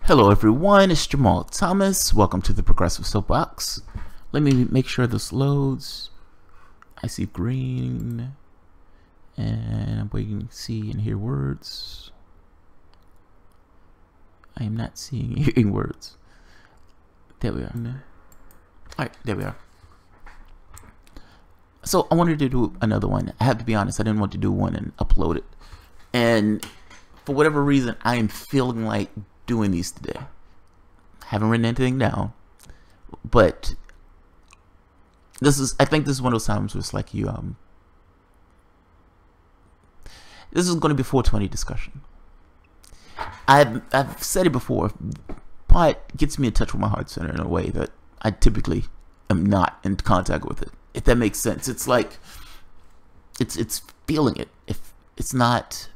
Hello everyone, it's Jamal Thomas. Welcome to the Progressive Soapbox. Let me make sure this loads. I see green, and I'm waiting to see and hear words. I am not seeing and hearing words. There we are. Alright, there we are. So I wanted to do another one. I have to be honest, I didn't want to do one and upload it. And for whatever reason, I am feeling like doing these today. Haven't written anything down, but I think this is one of those times where it's like this is going to be 420 discussion. I've said it before, but gets me in touch with my heart center in a way that I typically am not in contact with it, if that makes sense. It's like it's feeling it. If it's not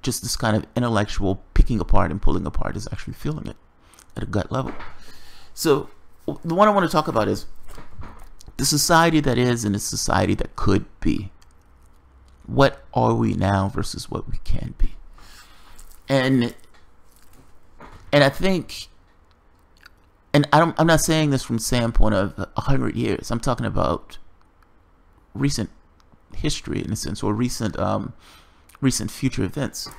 just this kind of intellectual picking apart and pulling apart, is actually feeling it at a gut level. So the one I want to talk about is the society that is and the society that could be. What are we now versus what we can be? And I think, and I'm not saying this from the standpoint of 100 years. I'm talking about recent history in a sense, or recent future events.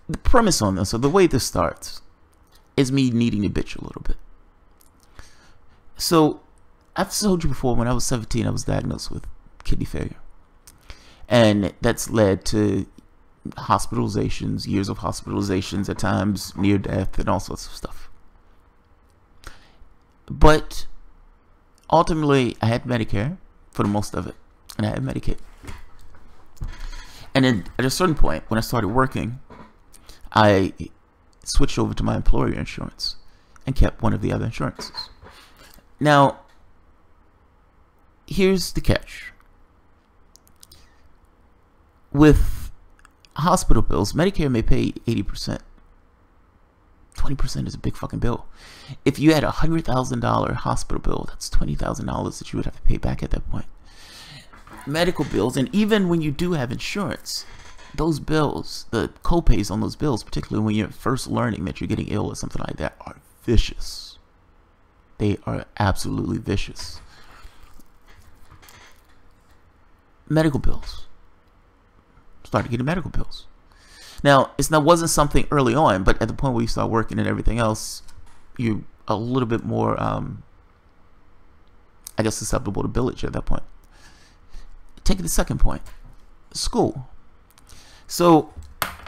The premise on this, or the way this starts, is me needing to bitch a little bit. So I've told you before, when I was 17, I was diagnosed with kidney failure, and that's led to hospitalizations, years of hospitalizations, at times near death, and all sorts of stuff. But ultimately, I had Medicare for the most of it, and I had Medicaid. And then at a certain point, when I started working, I switched over to my employer insurance and kept one of the other insurances. Now, here's the catch. With hospital bills, Medicare may pay 80%. 20% is a big fucking bill. If you had a $100,000 hospital bill, that's $20,000 that you would have to pay back at that point. Medical bills, and even when you do have insurance, those bills, the co-pays on those bills, particularly when you're first learning that you're getting ill or something like that, are vicious. They are absolutely vicious. Medical bills. Started getting medical bills. Now, wasn't something early on, but at the point where you start working and everything else, you're a little bit more, I guess, susceptible to billage at that point. Taking the second point, school. So,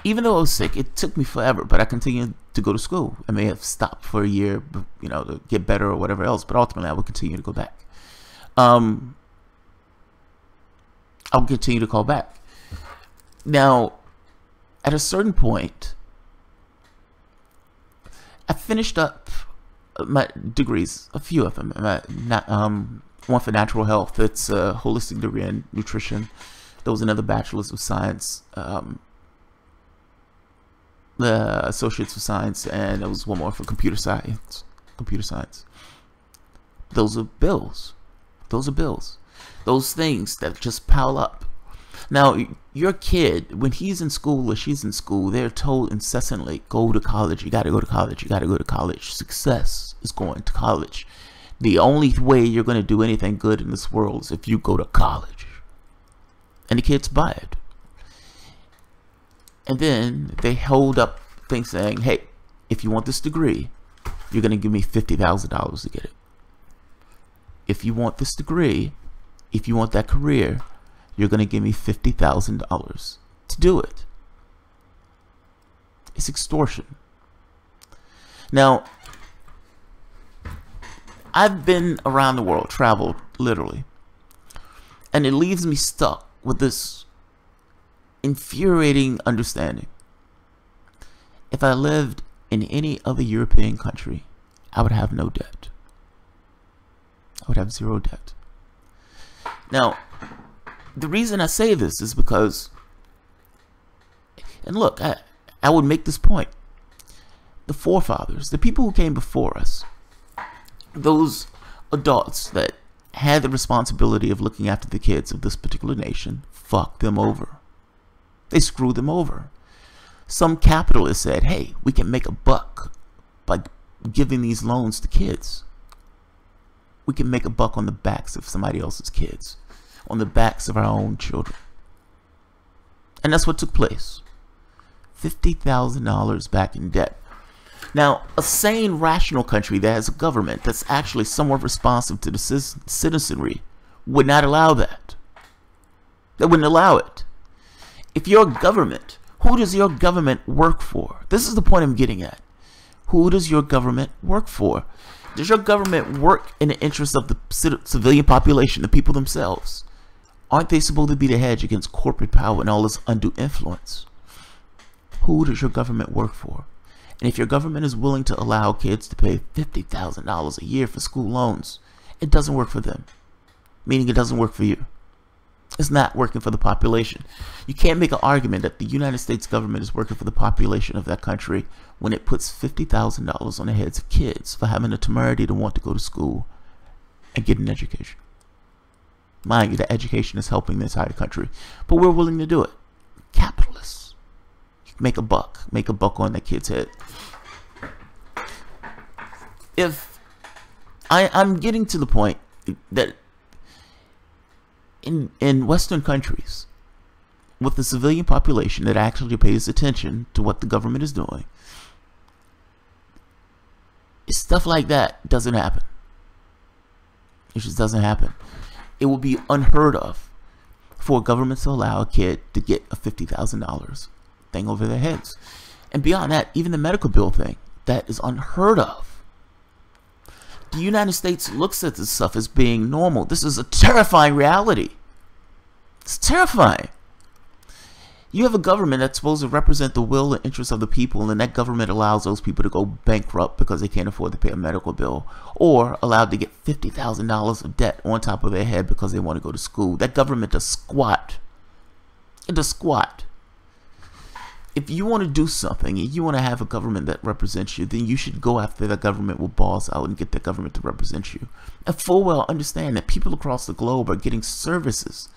even though I was sick, it took me forever, but I continued to go to school. I may have stopped for a year, to get better or whatever else, but ultimately I would continue to go back. I'll continue to call back. Now, at a certain point, I finished up my degrees, a few of them. One for natural health, it's a holistic degree in nutrition. There was another bachelor's of science, the associates of science, and there was one more for computer science. Those are bills. Those are bills. Those things that just pile up. Now, your kid, when he's in school or she's in school, they're told incessantly, go to college, you gotta go to college, you gotta go to college. Success is going to college. The only way you're going to do anything good in this world is if you go to college. And the kids buy it. And then they hold up things saying, hey, if you want this degree, you're going to give me $50,000 to get it. If you want this degree, if you want that career, you're going to give me $50,000 to do it. It's extortion. Now, I've been around the world, traveled, literally, and it leaves me stuck with this infuriating understanding. If I lived in any other European country, I would have no debt. I would have zero debt. Now, the reason I say this is because, and look, I would make this point. The forefathers, the people who came before us, those adults that had the responsibility of looking after the kids of this particular nation, fucked them over. They screwed them over. Some capitalist said, hey, we can make a buck by giving these loans to kids. We can make a buck on the backs of somebody else's kids, on the backs of our own children. And that's what took place. $50,000 back in debt. Now, a sane, rational country that has a government that's actually somewhat responsive to the citizenry would not allow that. They wouldn't allow it. If your government, who does your government work for? This is the point I'm getting at. Who does your government work for? Does your government work in the interest of the civilian population, the people themselves? Aren't they supposed to be the hedge against corporate power and all this undue influence? Who does your government work for? And if your government is willing to allow kids to pay $50,000 a year for school loans, it doesn't work for them. Meaning it doesn't work for you. It's not working for the population. You can't make an argument that the United States government is working for the population of that country when it puts $50,000 on the heads of kids for having the temerity to want to go to school and get an education. Mind you, that education is helping the entire country, but we're willing to do it. Capitalists. Make a buck on that kid's head. If I'm getting to the point that in Western countries, with the civilian population that actually pays attention to what the government is doing, stuff like that doesn't happen. It just doesn't happen. It will be unheard of for a government to allow a kid to get a $50,000 thing over their heads. And beyond that, even the medical bill thing, that is unheard of. The United States looks at this stuff as being normal. This is a terrifying reality. It's terrifying. You have a government that's supposed to represent the will and interests of the people, and that government allows those people to go bankrupt because they can't afford to pay a medical bill, or allowed to get $50,000 of debt on top of their head because they want to go to school. That government does squat. It does squat. If you want to do something and you want to have a government that represents you, then you should go after that government with balls out and get that government to represent you. And full well understand that people across the globe are getting services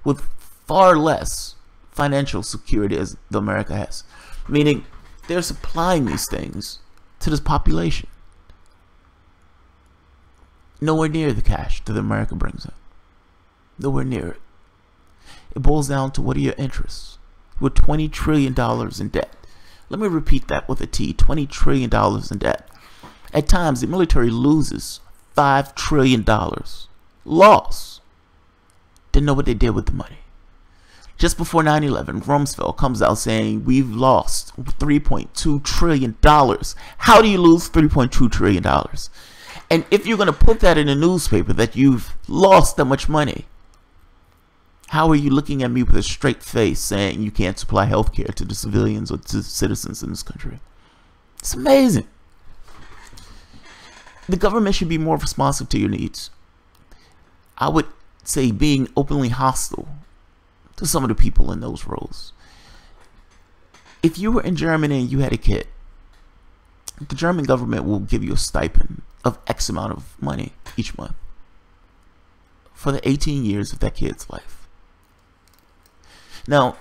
with far less financial security as America has. Meaning they're supplying these things to this population. Nowhere near the cash that America brings in. Nowhere near it. It boils down to what are your interests? We're $20 trillion in debt. Let me repeat that with a T. $20 trillion in debt. At times, the military loses $5 trillion. Loss. Didn't know what they did with the money. Just before 9/11, Rumsfeld comes out saying we've lost $3.2 trillion. How do you lose $3.2 trillion? And if you're going to put that in a newspaper that you've lost that much money, how are you looking at me with a straight face saying you can't supply health care to the civilians or to citizens in this country? It's amazing. The government should be more responsive to your needs. I would say being openly hostile to some of the people in those roles. If you were in Germany and you had a kid, the German government will give you a stipend of X amount of money each month for the 18 years of that kid's life. Now,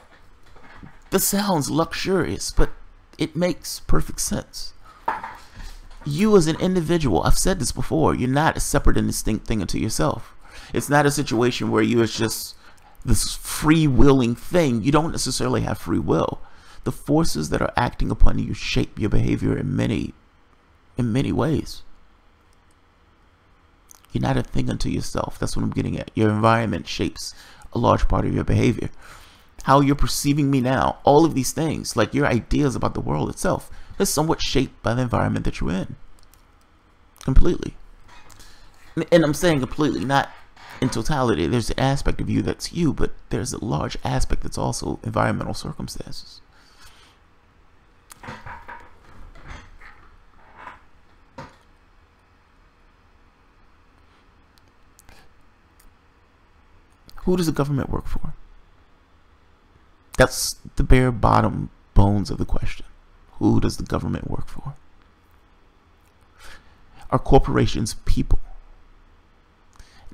this sounds luxurious, but it makes perfect sense. You as an individual, I've said this before, you're not a separate and distinct thing unto yourself. It's not a situation where you are just this free-willing thing. You don't necessarily have free will. The forces that are acting upon you shape your behavior in many ways. You're not a thing unto yourself. That's what I'm getting at. Your environment shapes a large part of your behavior. How you're perceiving me now, all of these things, like your ideas about the world itself, is somewhat shaped by the environment that you're in. Completely. And I'm saying completely, not in totality. There's an aspect of you that's you, but there's a large aspect that's also environmental circumstances. Who does the government work for? That's the bare bottom bones of the question. Who does the government work for? Are corporations people?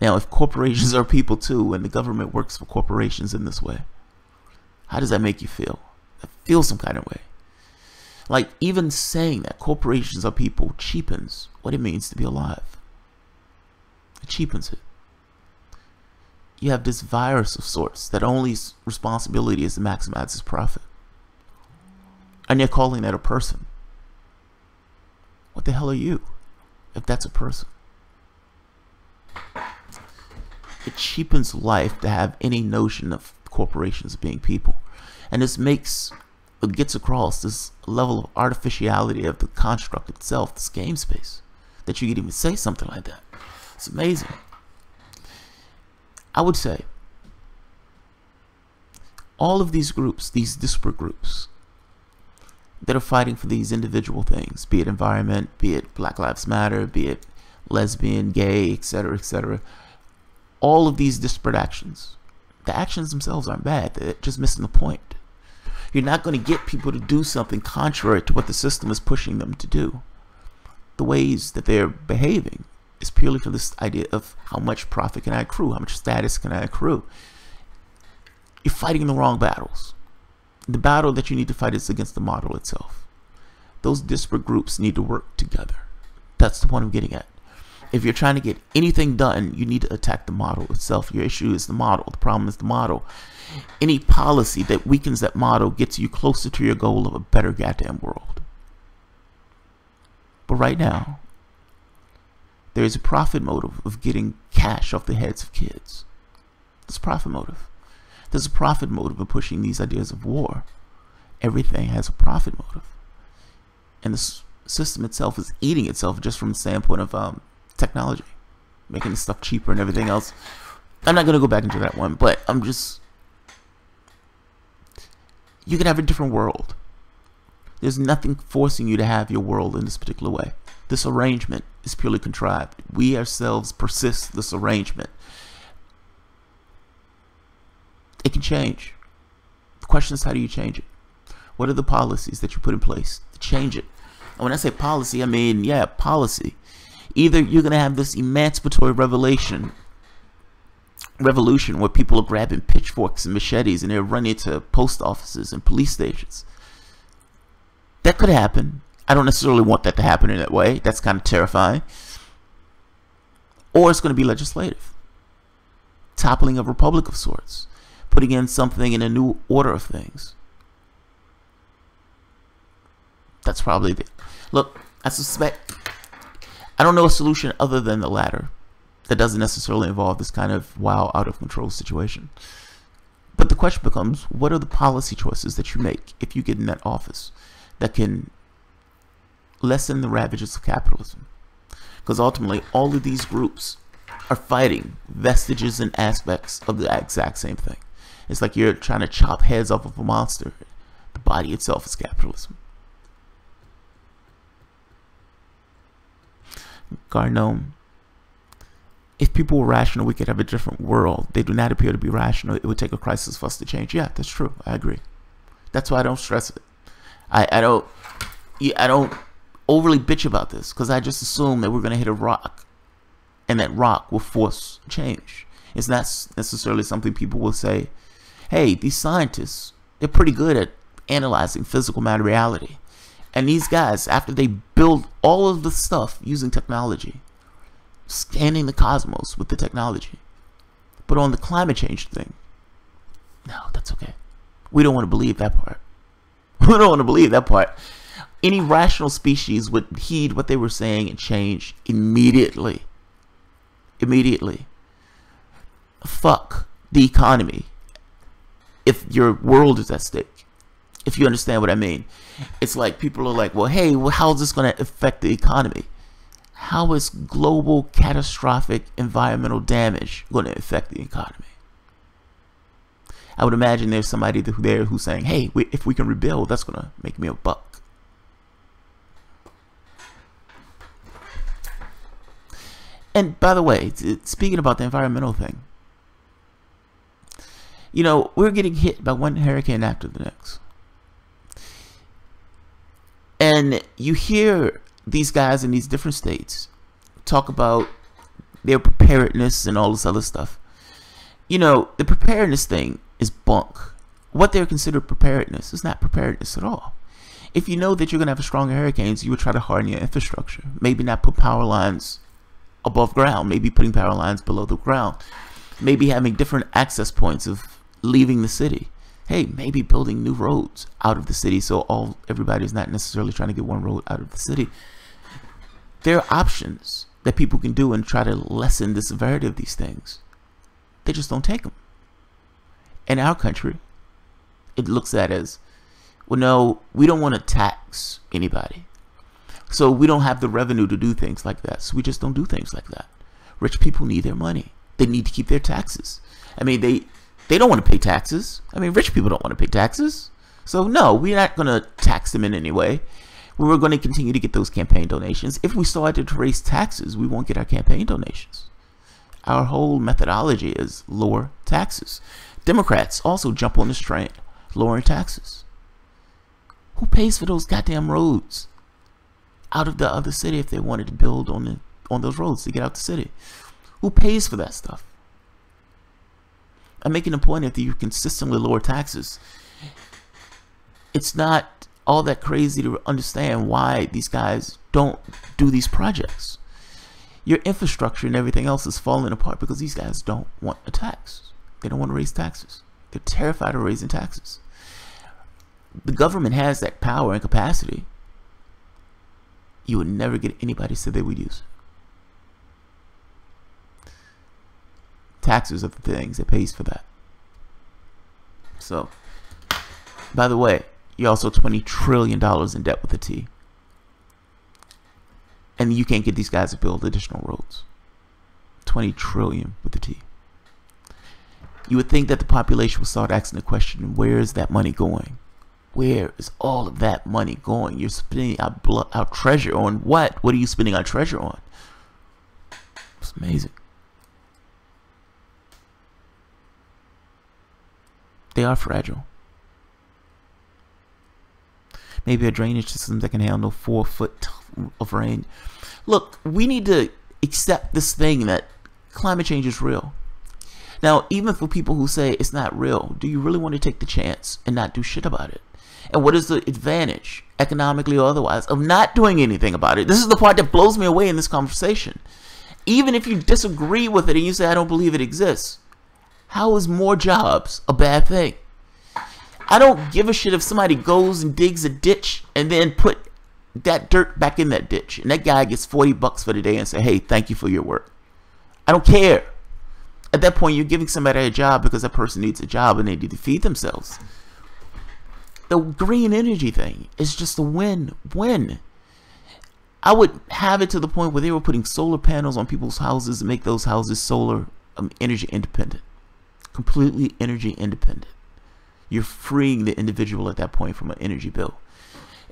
Now, if corporations are people too, and the government works for corporations in this way, how does that make you feel? That feel some kind of way. Like, even saying that corporations are people cheapens what it means to be alive. It cheapens it. You have this virus of sorts that only responsibility is to maximize its profit. And you're calling that a person. What the hell are you, if that's a person? It cheapens life to have any notion of corporations being people. And this gets across this level of artificiality of the construct itself, this game space, that you could even say something like that. It's amazing. I would say all of these groups, these disparate groups that are fighting for these individual things, be it environment, be it Black Lives Matter, be it lesbian, gay, etc., etc., all of these disparate actions, the actions themselves aren't bad. They're just missing the point. You're not going to get people to do something contrary to what the system is pushing them to do. The ways that they're behaving is purely for this idea of how much profit can I accrue, how much status can I accrue. You're fighting the wrong battles. The battle that you need to fight is against the model itself. Those disparate groups need to work together. That's the point I'm getting at. If you're trying to get anything done, you need to attack the model itself. Your issue is the model. The problem is the model. Any policy that weakens that model gets you closer to your goal of a better goddamn world. But right now, there is a profit motive of getting cash off the heads of kids. There's a profit motive. There's a profit motive of pushing these ideas of war. Everything has a profit motive. And the system itself is eating itself just from the standpoint of technology. Making the stuff cheaper and everything else. I'm not going to go back into that one, but you can have a different world. There's nothing forcing you to have your world in this particular way. This arrangement is purely contrived. We ourselves persist this arrangement. It can change. The question is, how do you change it? What are the policies that you put in place to change it? And when I say policy, I mean, yeah, policy. Either you're going to have this emancipatory revolution where people are grabbing pitchforks and machetes and they're running to post offices and police stations. That could happen. I don't necessarily want that to happen in that way. That's kind of terrifying. Or it's going to be legislative. Toppling a republic of sorts. Putting in something in a new order of things. That's probably the... Look, I suspect... I don't know a solution other than the latter. That doesn't necessarily involve this kind of wild, out of control situation. But the question becomes, what are the policy choices that you make if you get in that office that can lessen the ravages of capitalism? Because ultimately, all of these groups are fighting vestiges and aspects of the exact same thing. It's like you're trying to chop heads off of a monster. The body itself is capitalism. Garnome. If people were rational, we could have a different world. They do not appear to be rational. It would take a crisis for us to change. Yeah, that's true. I agree. That's why I don't stress it. I don't overly bitch about this, because I just assume that we're going to hit a rock and that rock will force change. It's not necessarily something people will say, hey, these scientists, they're pretty good at analyzing physical materiality. And these guys, after they build all of the stuff using technology, scanning the cosmos with the technology, but on the climate change thing, no, that's okay. We don't want to believe that part. We don't want to believe that part. Any rational species would heed what they were saying and change immediately. Immediately. Fuck the economy if your world is at stake. If you understand what I mean. It's like people are like, well, hey, how is this going to affect the economy? How is global catastrophic environmental damage going to affect the economy? I would imagine there's somebody there who's saying, hey, if we can rebuild, that's going to make me a buck. And by the way, speaking about the environmental thing, you know, we're getting hit by one hurricane after the next. And you hear these guys in these different states talk about their preparedness and all this other stuff. You know, the preparedness thing is bunk. what they're considered preparedness is not preparedness at all. If you know that you're going to have stronger hurricanes, you would try to harden your infrastructure. Maybe not put power lines above ground, maybe putting power lines below the ground, maybe having different access points of leaving the city. Hey, maybe building new roads out of the city so everybody's not necessarily trying to get one road out of the city. There are options that people can do and try to lessen the severity of these things. They just don't take them. In our country, it looks at as, well, no, we don't want to tax anybody. So we don't have the revenue to do things like that. So we just don't do things like that. Rich people need their money. They need to keep their taxes. I mean, they don't want to pay taxes. I mean, rich people don't want to pay taxes. So no, we're not going to tax them in any way. We were going to continue to get those campaign donations. If we started to raise taxes, we won't get our campaign donations. Our whole methodology is lower taxes. Democrats also jump on this train, lowering taxes. Who pays for those goddamn roads out of the other city if they wanted to build on those roads to get out the city? Who pays for that stuff? I'm making a point that you consistently lower taxes. It's not all that crazy to understand why these guys don't do these projects. Your infrastructure and everything else is falling apart because these guys don't want a tax. They don't want to raise taxes. They're terrified of raising taxes. The government has that power and capacity. You would never get anybody to say they would use it. Taxes are the things that pays for that. So, by the way, you're also $20 trillion in debt with a T. And you can't get these guys to build additional roads. 20 trillion with a T. You would think that the population would start asking the question, where is that money going? Where is all of that money going? You're spending our treasure on what? What are you spending our treasure on? It's amazing. They are fragile. Maybe a drainage system that can handle 4 foot of rain. Look, we need to accept this thing that climate change is real. Now, even for people who say it's not real, do you really want to take the chance and not do shit about it? And what is the advantage, economically or otherwise, of not doing anything about it? This is the part that blows me away in this conversation. Even if you disagree with it and you say, I don't believe it exists, how is more jobs a bad thing? I don't give a shit if somebody goes and digs a ditch and then put that dirt back in that ditch and that guy gets $40 for the day and say, hey, thank you for your work. I don't care. At that point, you're giving somebody a job because that person needs a job and they need to feed themselves. The green energy thing is just a win-win. I would have it to the point where they were putting solar panels on people's houses and make those houses solar energy independent. Completely energy independent. You're freeing the individual at that point from an energy bill.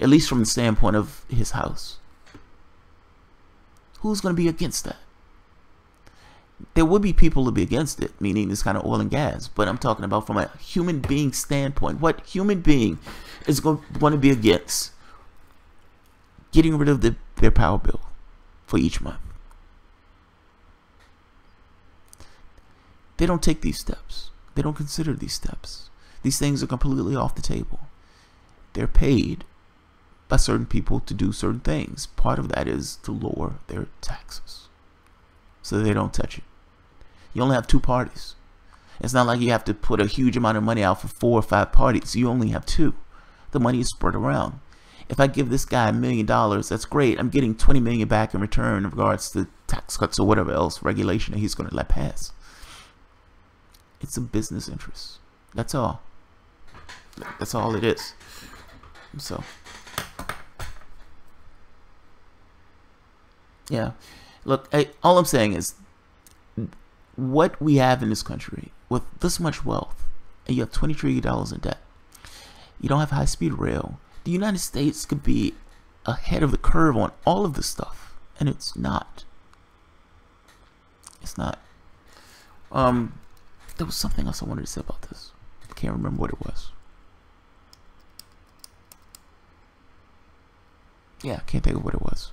At least from the standpoint of his house. Who's going to be against that? There would be people to be against it, meaning this kind of oil and gas. But I'm talking about from a human being standpoint. What human being is going to be against getting rid of their power bill for each month? They don't take these steps. They don't consider these steps. These things are completely off the table. They're paid by certain people to do certain things. Part of that is to lower their taxes so they don't touch it. You only have 2 parties. It's not like you have to put a huge amount of money out for 4 or 5 parties. You only have 2. The money is spread around. If I give this guy $1 million, that's great. I'm getting $20 million back in return in regards to tax cuts or whatever else regulation that he's going to let pass. It's a business interest. That's all. That's all it is. So, yeah. Look, all I'm saying is, what we have in this country with this much wealth, and you have $20 trillion in debt, you don't have high-speed rail. The United States could be ahead of the curve on all of this stuff, and it's not. It's not. There was something else I wanted to say about this. I can't remember what it was. Yeah, I can't think of what it was.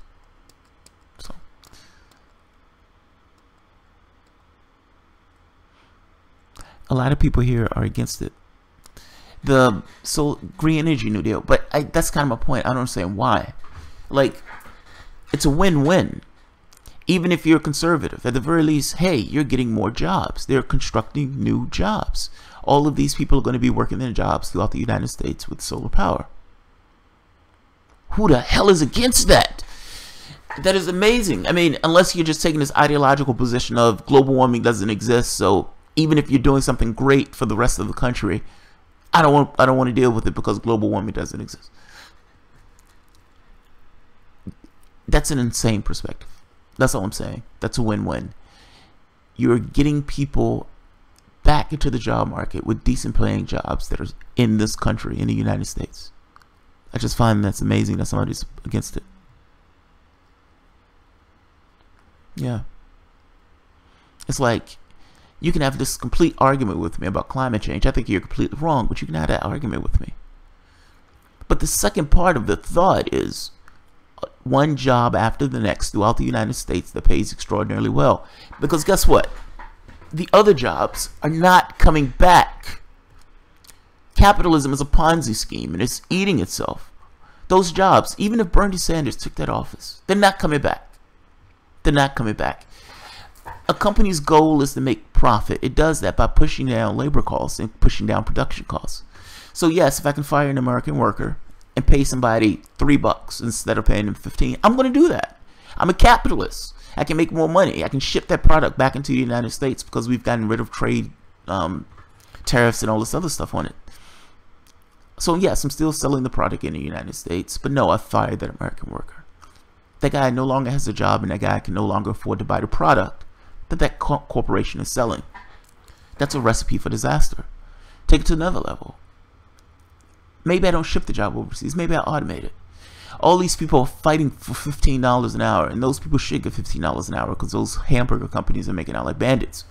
So, a lot of people here are against it. the green energy New Deal. But that's kind of my point. I don't understand why. Like, it's a win-win. Even if you're conservative, at the very least, hey, you're getting more jobs. They're constructing new jobs. All of these people are going to be working their jobs throughout the United States with solar power. Who the hell is against that? That is amazing. I mean, unless you're just taking this ideological position of global warming doesn't exist, so even if you're doing something great for the rest of the country, I don't want to deal with it because global warming doesn't exist. That's an insane perspective. That's all I'm saying. That's a win-win. You're getting people back into the job market with decent paying jobs that are in this country, in the United States. I just find that's amazing that somebody's against it. Yeah. It's like, you can have this complete argument with me about climate change. I think you're completely wrong, but you can have that argument with me. But the second part of the thought is one job after the next throughout the United States that pays extraordinarily well. Because guess what? The other jobs are not coming back. Capitalism is a Ponzi scheme and it's eating itself. Those jobs, even if Bernie Sanders took that office, they're not coming back. They're not coming back. A company's goal is to make profit. It does that by pushing down labor costs and pushing down production costs. So yes, if I can fire an American worker and pay somebody $3 instead of paying them $15, I'm going to do that. I'm a capitalist. I can make more money. I can ship that product back into the United States because we've gotten rid of trade tariffs and all this other stuff on it. So yes, I'm still selling the product in the United States, but no, I fired that American worker. That guy no longer has a job, and that guy can no longer afford to buy the product that corporation is selling. That's a recipe for disaster. Take it to another level. Maybe I don't ship the job overseas. Maybe I automate it. All these people are fighting for $15 an hour, and those people should get $15 an hour because those hamburger companies are making out like bandits.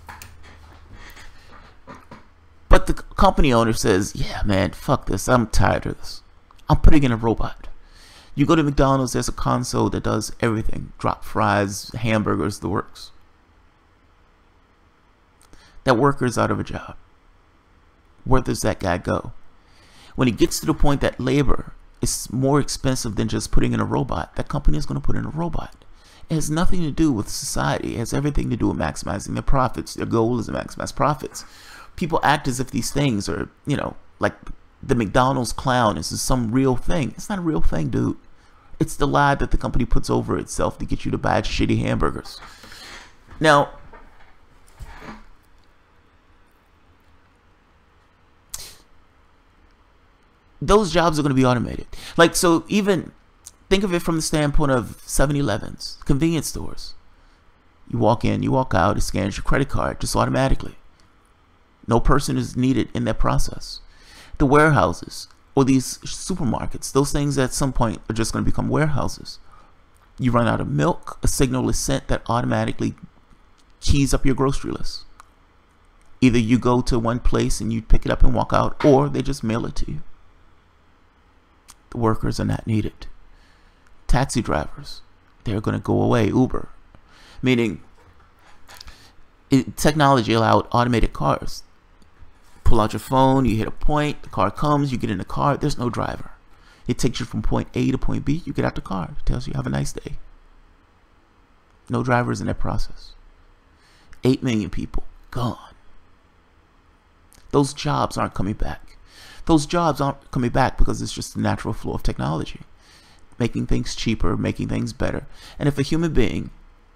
But the company owner says, yeah, man, fuck this. I'm tired of this. I'm putting in a robot. You go to McDonald's, there's a console that does everything. Drop fries, hamburgers, the works. That worker's out of a job. Where does that guy go? When he gets to the point that labor is more expensive than just putting in a robot, that company is going to put in a robot. It has nothing to do with society. It has everything to do with maximizing their profits. Their goal is to maximize profits. People act as if these things are, you know, like the McDonald's clown is some real thing. It's not a real thing, dude. It's the lie that the company puts over itself to get you to buy shitty hamburgers. Now, those jobs are going to be automated. Like, so even think of it from the standpoint of 7-Elevens, convenience stores. You walk in, you walk out, it scans your credit card just automatically. No person is needed in that process. The warehouses or these supermarkets, those things at some point are just going to become warehouses. You run out of milk, a signal is sent that automatically keys up your grocery list. Either you go to one place and you pick it up and walk out, or they just mail it to you. The workers are not needed. Taxi drivers, they're going to go away. Uber, meaning technology allowed automated cars. Pull out your phone, you hit a point, the car comes, you get in the car, there's no driver. It takes you from point A to point B, you get out the car, it tells you have a nice day. No drivers in that process. 8 million people gone. Those jobs aren't coming back. Those jobs aren't coming back because it's just the natural flow of technology. Making things cheaper, making things better. And if a human being,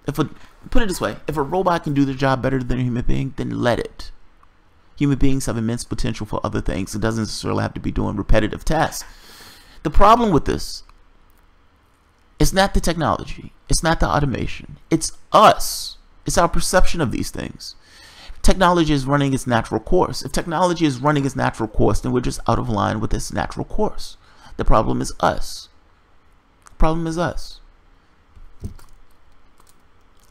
put it this way, if a robot can do the job better than a human being, then let it. Human beings have immense potential for other things. It doesn't necessarily have to be doing repetitive tasks. The problem with this, it's not the technology. It's not the automation. It's us. It's our perception of these things. Technology is running its natural course. If technology is running its natural course, then we're just out of line with its natural course. The problem is us. The problem is us.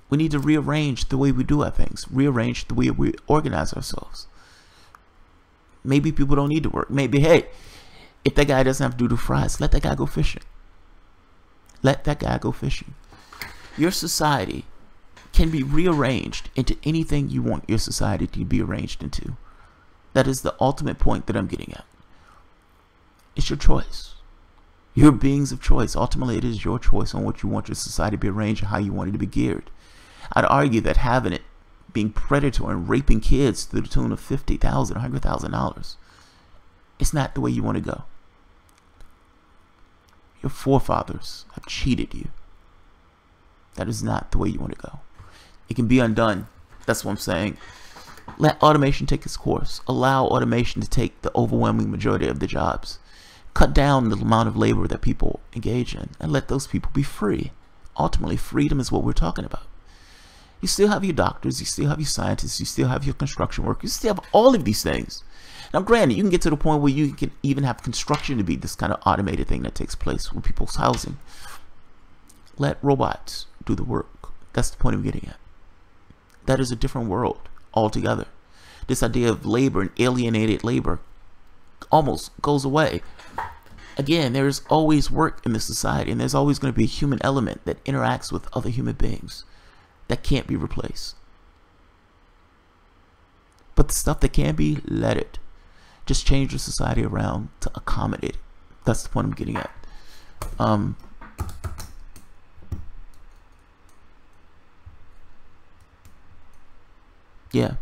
We need to rearrange the way we do our things. Rearrange the way we organize ourselves. Maybe people don't need to work. Maybe, hey, if that guy doesn't have to do the fries, let that guy go fishing. Let that guy go fishing. Your society can be rearranged into anything you want your society to be arranged into. That is the ultimate point that I'm getting at. It's your choice. You're beings of choice. Ultimately, it is your choice on what you want your society to be arranged and how you want it to be geared. I'd argue that having it being predatory and raping kids to the tune of $50,000, $100,000, it's not the way you want to go. Your forefathers have cheated you. That is not the way you want to go. It can be undone. That's what I'm saying. Let automation take its course. Allow automation to take the overwhelming majority of the jobs. Cut down the amount of labor that people engage in and let those people be free. Ultimately, freedom is what we're talking about. You still have your doctors, you still have your scientists, you still have your construction workers, you still have all of these things. Now, granted, you can get to the point where you can even have construction to be this kind of automated thing that takes place with people's housing. Let robots do the work. That's the point I'm getting at. That is a different world altogether. This idea of labor and alienated labor almost goes away. Again, there's always work in this society, and there's always going to be a human element that interacts with other human beings that can't be replaced. But the stuff that can be, let it. Just change your society around to accommodate it. That's the point I'm getting at. Yeah.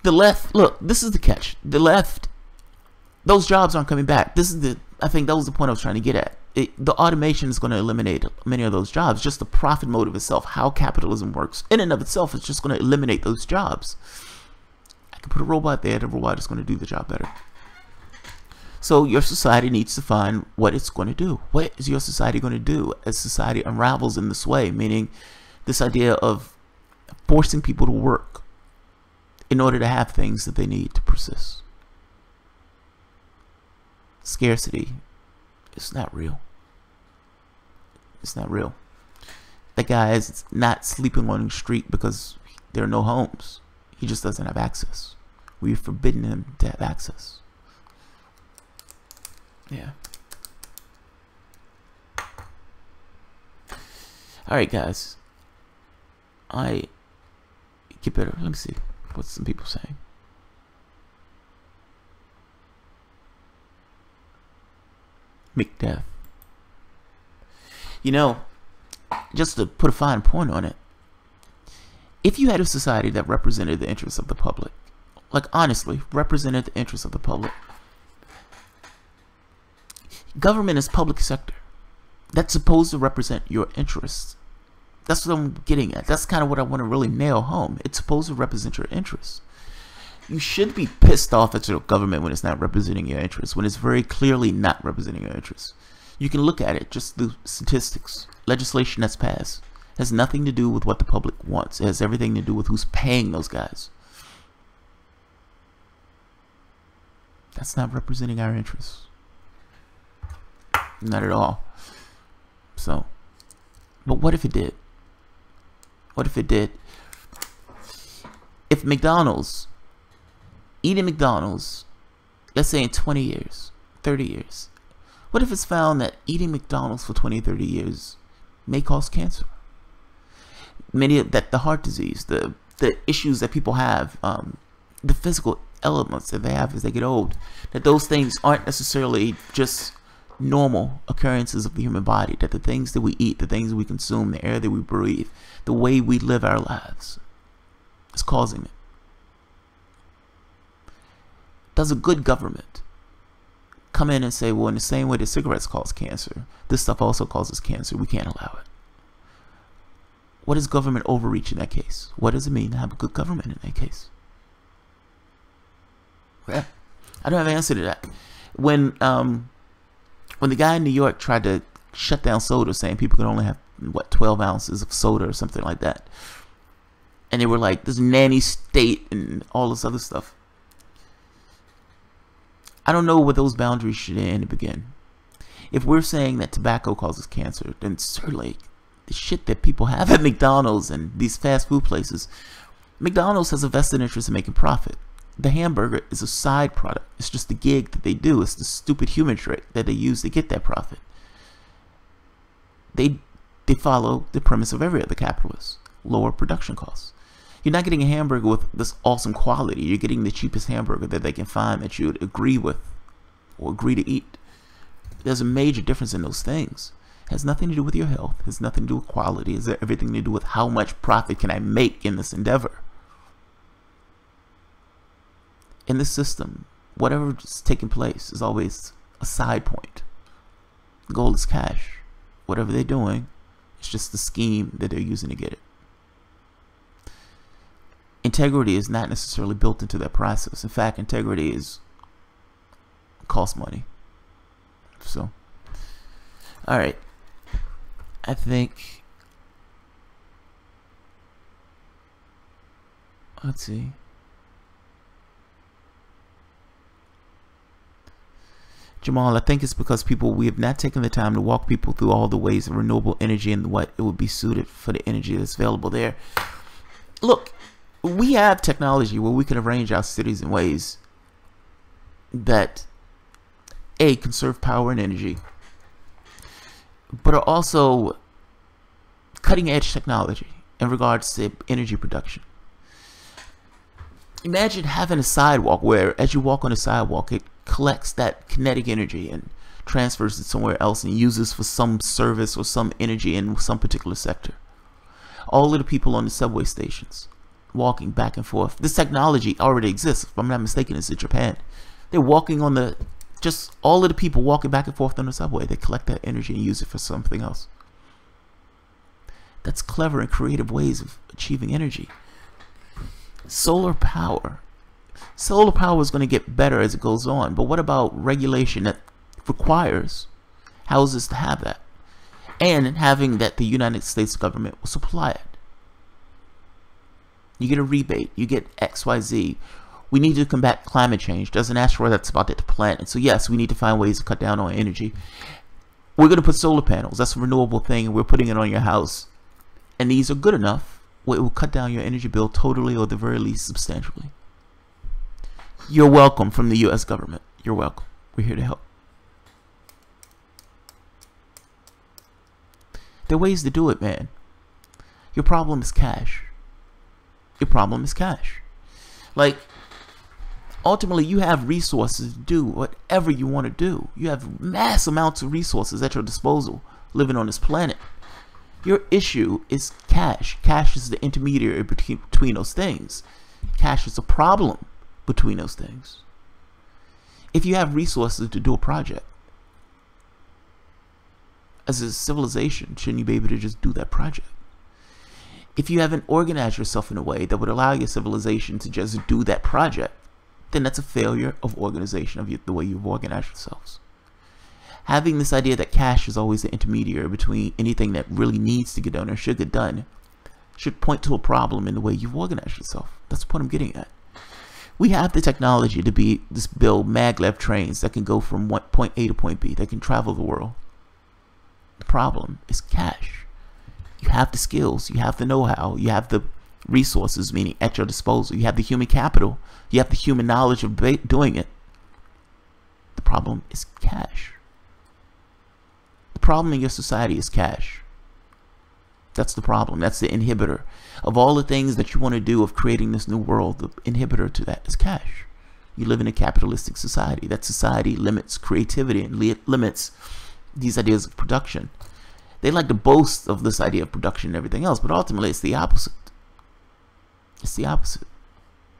The left, look, this is the catch. The left, those jobs aren't coming back. I think that was the point I was trying to get at. The automation is going to eliminate many of those jobs. Just the profit motive itself, how capitalism works, in and of itself, is just going to eliminate those jobs. I can put a robot there, the robot is going to do the job better. So your society needs to find what it's going to do. What is your society going to do as society unravels in this way? Meaning this idea of forcing people to work in order to have things that they need to persist. Scarcity is not real. It's not real. That guy is not sleeping on the street because there are no homes. He just doesn't have access. We've forbidden him to have access. Yeah. Alright, guys. I get better. Let me see. What's some people saying? McDeath. You know, just to put a fine point on it, if you had a society that represented the interests of the public, like honestly, represented the interests of the public, government is public sector. That's supposed to represent your interests. That's what I'm getting at. That's kind of what I want to really nail home. It's supposed to represent your interests. You should be pissed off at your government when it's not representing your interests, when it's very clearly not representing your interests. You can look at it, just the statistics. Legislation that's passed has nothing to do with what the public wants. It has everything to do with who's paying those guys. That's not representing our interests. Not at all. So, but what if it did? What if it did? If McDonald's, eating McDonald's, let's say in 20 years, 30 years, what if it's found that eating McDonald's for 20, 30 years may cause cancer? The heart disease, the issues that people have, the physical elements that they have as they get old, that those things aren't necessarily just normal occurrences of the human body, that the things that we eat, the things that we consume, the air that we breathe, the way we live our lives is causing it. Does a good government come in and say, well, in the same way that cigarettes cause cancer, this stuff also causes cancer, we can't allow it? What is government overreach in that case? What does it mean to have a good government in that case? Yeah, I don't have an answer to that. When the guy in New York tried to shut down soda, saying people could only have, what, 12 ounces of soda or something like that, and they were like, this nanny state and all this other stuff, I don't know where those boundaries should end and begin. If we're saying that tobacco causes cancer, then certainly the shit that people have at McDonald's and these fast food places, McDonald's has a vested interest in making profit. The hamburger is a side product. It's just the gig that they do. It's the stupid human trick that they use to get that profit. They follow the premise of every other capitalist: lower production costs. You're not getting a hamburger with this awesome quality. You're getting the cheapest hamburger that they can find that you would agree with or agree to eat. There's a major difference in those things. It has nothing to do with your health. It has nothing to do with quality. It has everything to do with how much profit can I make in this endeavor. In this system, whatever is taking place is always a side point. The goal is cash. Whatever they're doing, it's just the scheme that they're using to get it. Integrity is not necessarily built into that process. In fact, integrity costs money. So, all right. I think, let's see. Jamal, I think it's because we have not taken the time to walk people through all the ways of renewable energy and what it would be suited for the energy that's available there. Look, we have technology where we can arrange our cities in ways that conserve power and energy, but are also cutting edge technology in regards to energy production. Imagine having a sidewalk where as you walk on the sidewalk, it collects that kinetic energy and transfers it somewhere else and uses for some service or some energy in some particular sector. All of the people on the subway stations walking back and forth. This technology already exists. If I'm not mistaken, it's in Japan. They're walking on just all of the people walking back and forth on the subway. They collect that energy and use it for something else. That's clever and creative ways of achieving energy. Solar power. Solar power is going to get better as it goes on, but what about regulation that requires houses to have that, and having that the United States government will supply it? You get a rebate, you get XYZ. We need to combat climate change. There's an asteroid that's about to hit the planet, so yes, we need to find ways to cut down on energy. We're going to put solar panels. That's a renewable thing, and we're putting it on your house, and these are good enough where it will cut down your energy bill totally, or at the very least substantially. You're welcome from the US government. You're welcome. We're here to help. There are ways to do it, man. Your problem is cash. Your problem is cash. Like, ultimately, you have resources to do whatever you want to do. You have mass amounts of resources at your disposal living on this planet. Your issue is cash. Cash is the intermediary between those things. Cash is a problem between those things. If you have resources to do a project, as a civilization, shouldn't you be able to just do that project? If you haven't organized yourself in a way that would allow your civilization to just do that project, then that's a failure of organization, of the way you've organized yourselves. Having this idea that cash is always the intermediary between anything that really needs to get done or should get done should point to a problem in the way you've organized yourself. That's what I'm getting at. We have the technology to build maglev trains that can go from point A to point B, that can travel the world. The problem is cash. You have the skills, you have the know-how, you have the resources, meaning at your disposal. You have the human capital, you have the human knowledge of doing it. The problem is cash. The problem in your society is cash. That's the problem. That's the inhibitor. Of all the things that you want to do of creating this new world, the inhibitor to that is cash. You live in a capitalistic society. That society limits creativity and limits these ideas of production. They like to boast of this idea of production and everything else, but ultimately it's the opposite. It's the opposite.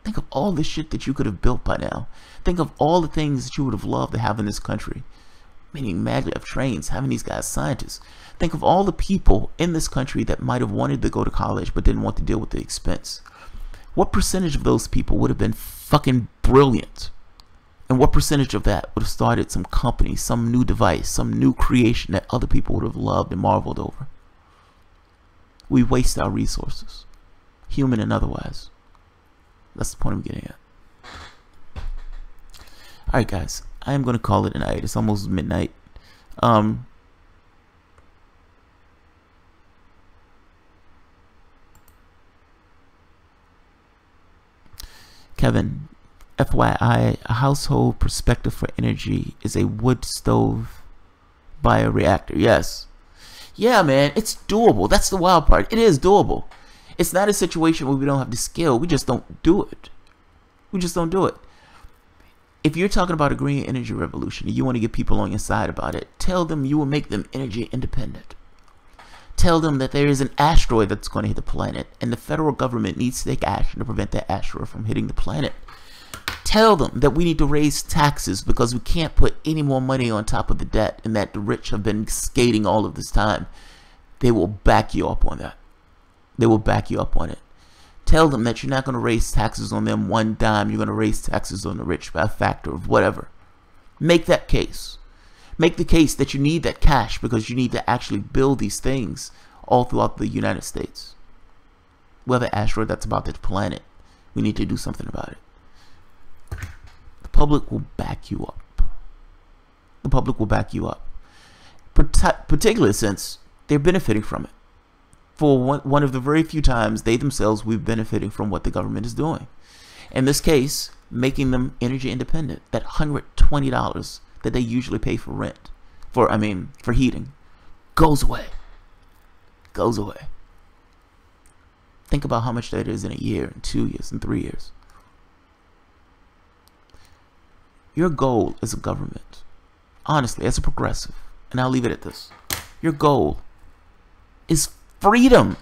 Think of all the shit that you could have built by now. Think of all the things that you would have loved to have in this country. Meaning maglev trains, having these guys scientists. Think of all the people in this country that might have wanted to go to college but didn't want to deal with the expense. What percentage of those people would have been fucking brilliant? And what percentage of that would have started some company, some new device, some new creation that other people would have loved and marveled over? We waste our resources, human and otherwise. That's the point I'm getting at. Alright guys, I am going to call it a night. It's almost midnight. Kevin, FYI, a household perspective for energy is a wood stove bioreactor. Yes. Yeah, man, it's doable. That's the wild part. It is doable. It's not a situation where we don't have the skill. We just don't do it. We just don't do it. If you're talking about a green energy revolution and you want to get people on your side about it, tell them you will make them energy independent. Tell them that there is an asteroid that's going to hit the planet and the federal government needs to take action to prevent that asteroid from hitting the planet. Tell them that we need to raise taxes because we can't put any more money on top of the debt and that the rich have been skating all of this time. They will back you up on that. They will back you up on it. Tell them that you're not going to raise taxes on them one dime. You're going to raise taxes on the rich by a factor of whatever. Make that case. Make the case that you need that cash because you need to actually build these things all throughout the United States. We have an asteroid that's about to hit the planet. We need to do something about it. The public will back you up. The public will back you up. Particularly since they're benefiting from it. For one of the very few times they themselves will be benefiting from what the government is doing. In this case, making them energy independent. That $120 that they usually pay for rent, for heating, goes away. Goes away. Think about how much that is in a year, in 2 years, in 3 years. Your goal as a government, honestly, as a progressive, and I'll leave it at this, your goal is freedom.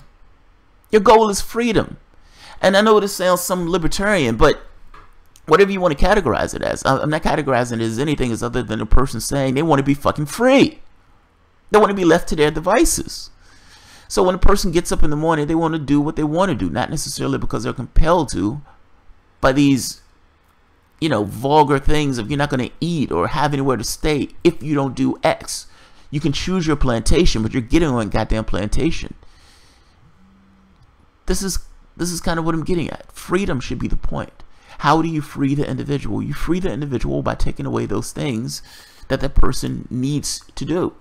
Your goal is freedom. And I know this sounds some libertarian, but whatever you want to categorize it as, I'm not categorizing it as anything as other than a person saying they want to be fucking free. They want to be left to their devices. So when a person gets up in the morning, they want to do what they want to do, not necessarily because they're compelled to by these, vulgar things of you're not going to eat or have anywhere to stay if you don't do X. You can choose your plantation, but you're getting on a goddamn plantation. This is kind of what I'm getting at. Freedom should be the point. How do you free the individual? You free the individual by taking away those things that that person needs to do.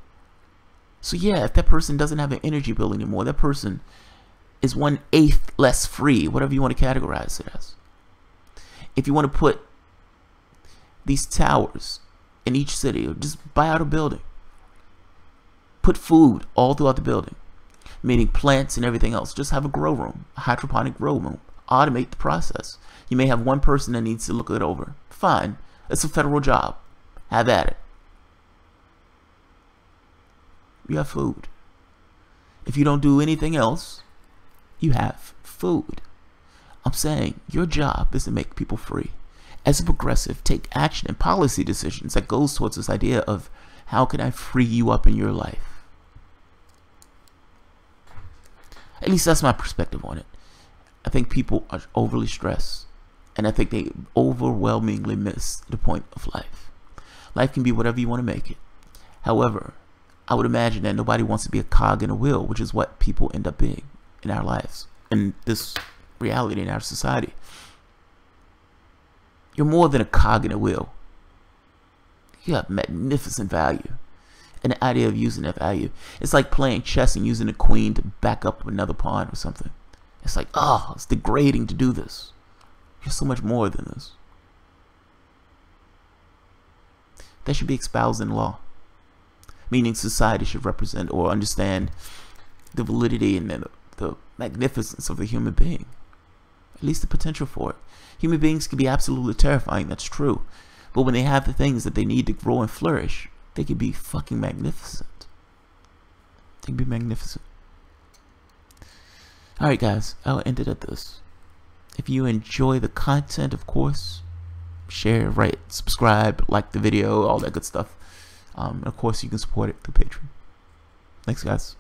So yeah, if that person doesn't have an energy bill anymore, that person is 1/8 less free, whatever you want to categorize it as. If you want to put these towers in each city, or just buy out a building, put food all throughout the building, meaning plants and everything else. Just have a grow room, a hydroponic grow room. Automate the process. You may have one person that needs to look it over. Fine. It's a federal job. Have at it. You have food. If you don't do anything else, you have food. I'm saying your job is to make people free. As a progressive, take action and policy decisions that goes towards this idea of how can I free you up in your life? At least that's my perspective on it. I think people are overly stressed, and I think they overwhelmingly miss the point of life. Life can be whatever you want to make it. However, I would imagine that nobody wants to be a cog in a wheel, which is what people end up being in our lives, in this reality, in our society. You're more than a cog in a wheel. You have magnificent value. And the idea of using that value, it's like playing chess and using a queen to back up another pawn or something. It's like, oh, it's degrading to do this. You're so much more than this. That should be espoused in law. Meaning society should represent or understand the validity and the magnificence of the human being. At least the potential for it. Human beings can be absolutely terrifying, that's true. But when they have the things that they need to grow and flourish, they can be fucking magnificent. They can be magnificent. Alright guys, I'll end it at this. If you enjoy the content, of course, share, rate, subscribe, like the video, all that good stuff. And of course you can support it through Patreon. Thanks guys.